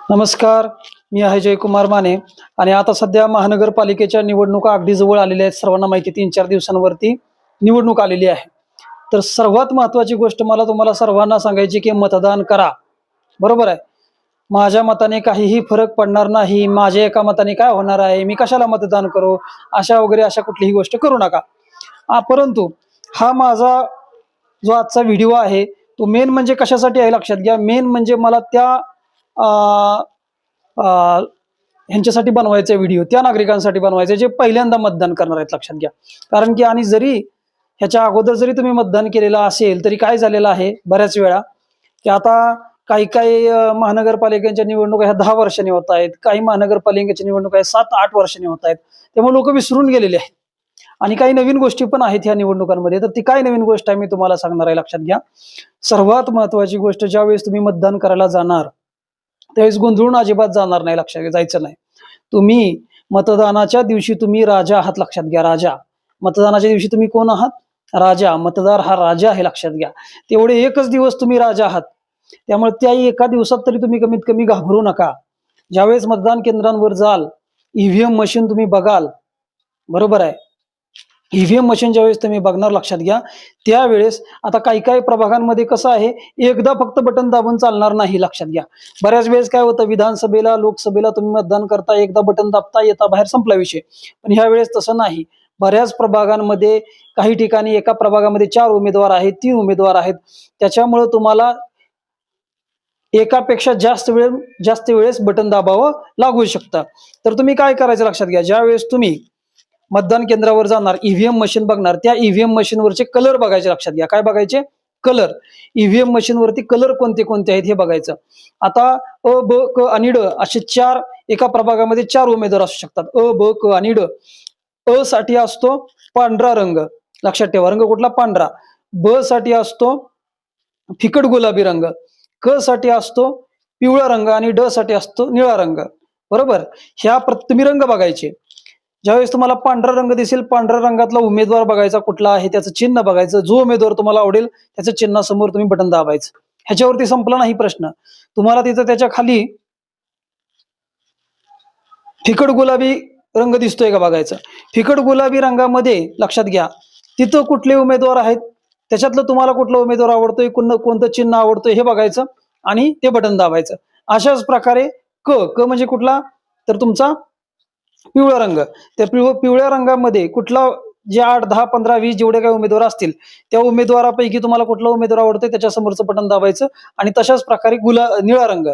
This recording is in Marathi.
नमस्कार. मी आहे जयकुमार माने आणि आता सध्या महानगरपालिकेच्या निवडणुका अगदी जवळ आलेल्या आहेत. सर्वांना माहिती 3-4 दिवसांवरती निवडणूक आलेली आहे. तर सर्वात महत्त्वाची गोष्ट मला तुम्हाला सर्वांना सांगायची की मतदान करा. बरोबर आहे. माझ्या मताने काहीही फरक पडणार नाही. माझ्या एका मताने काय होणार आहे? मी कशाला मतदान करू? अशा कुठलीही गोष्ट करू नका. परंतु हा माझा जो आजचा व्हिडिओ आहे तो मेन म्हणजे कशासाठी आहे लक्षात घ्या. मेन म्हणजे मला त्या अ, अ, ह्यांच्यासाठी बनवायचा व्हिडिओ, त्या नागरिकांसाठी बनवायचे जे पहिल्यांदा मतदान करणार आहेत लक्षात घ्या. कारण की आणि जरी ह्याच्या अगोदर जरी तुम्ही मतदान केलेलं असेल तरी काय झालेलं आहे बऱ्याच वेळा की आता काही काही महानगरपालिकांच्या निवडणुका ह्या 10 वर्षांनी होत आहेत, काही महानगरपालिकेच्या निवडणुका 7-8 वर्षांनी होत आहेत. त्यामुळे लोक विसरून गेलेले आहेत आणि काही नवीन गोष्टी पण आहेत ह्या निवडणुकांमध्ये. तर ती काय नवीन गोष्ट आहे मी तुम्हाला सांगणार आहे लक्षात घ्या. सर्वात महत्वाची गोष्ट, ज्यावेळेस तुम्ही मतदान करायला जाणार त्यावेळेस गोंधळून अजिबात जाणार नाही, लक्षात जायचं नाही. तुम्ही मतदानाच्या दिवशी तुम्ही राजा आहात, लक्षात घ्या. राजा मतदानाच्या दिवशी तुम्ही कोण आहात? राजा. मतदार हा राजा आहे, लक्षात घ्या. तेवढे एकच दिवस तुम्ही राजा आहात. त्यामुळे त्याही एका दिवसात तरी तुम्ही कमीत कमी घाबरू नका. ज्यावेळेस मतदान केंद्रांवर जाल, ईव्हीएम मशीन तुम्ही बघाल, बरोबर आहे. ईव्हीएम मशीन ज्यावेळेस तुम्ही बघणार लक्षात घ्या, त्यावेळेस आता काही काही प्रभागांमध्ये कसं आहे, एकदा फक्त बटन दाबून चालणार नाही, लक्षात घ्या. बऱ्याच वेळेस काय होतं, विधानसभेला लोकसभेला तुम्ही मतदान करता, एकदा बटन दाबता, येता बाहेर, संपला विषय. पण ह्या वेळेस तसं नाही. बऱ्याच प्रभागांमध्ये काही ठिकाणी एका प्रभागामध्ये 4 उमेदवार आहेत, 3 उमेदवार आहेत. त्याच्यामुळे तुम्हाला एकापेक्षा जास्त वेळेस बटन दाबावं लागू शकतं. तर तुम्ही काय करायचं लक्षात घ्या, ज्यावेळेस तुम्ही मतदान केंद्रावर जाणार, ईव्हीएम मशीन बघणार, त्या ईव्हीएम मशीनवरचे कलर बघायचे, लक्षात घ्या. काय बघायचे? कलर. ईव्हीएम मशीनवरती कलर कोणते कोणते आहेत हे बघायचं. आता अ, ब, क आणि ड असे 4 एका प्रभागामध्ये 4 उमेदवार असू शकतात. अ, ब, क आणि ड. अ साठी असतो पांढरा रंग, लक्षात ठेवा. रंग कुठला? पांढरा. ब साठी असतो फिकट गुलाबी रंग. क साठी असतो पिवळा रंग आणि ड साठी असतो निळा रंग. बरोबर. तुम्ही रंग बघायचे. ज्यावेळेस तुम्हाला पांढरा रंग दिसेल, पांढऱ्या रंगातला उमेदवार बघायचा कुठला आहे, त्याचं चिन्ह बघायचं. जो उमेदवार तुम्हाला आवडेल त्याच्या चिन्हासमोर तुम्ही बटन दाबायचं. ह्याच्यावरती संपला नाही प्रश्न. तुम्हाला तिथं त्याच्या खाली फिकट गुलाबी रंग दिसतोय का बघायचं. फिकट गुलाबी रंगामध्ये लक्षात घ्या, तिथं कुठले उमेदवार आहेत, त्याच्यातलं तुम्हाला कुठला उमेदवार आवडतोय, कोणतं चिन्ह आवडतोय हे बघायचं आणि ते बटन दाबायचं. अशाच प्रकारे क क म्हणजे कुठला? तर तुमचा पिवळा रंग. त्या पिवळ्या रंगामध्ये कुठला, जे 8, 10, 15, 20 जेवढे काही उमेदवार असतील त्या उमेदवारापैकी तुम्हाला कुठला उमेदवार आवडतोय त्याच्या समोरचं बटन दाबायचं आणि तशाच प्रकारे निळा रंग.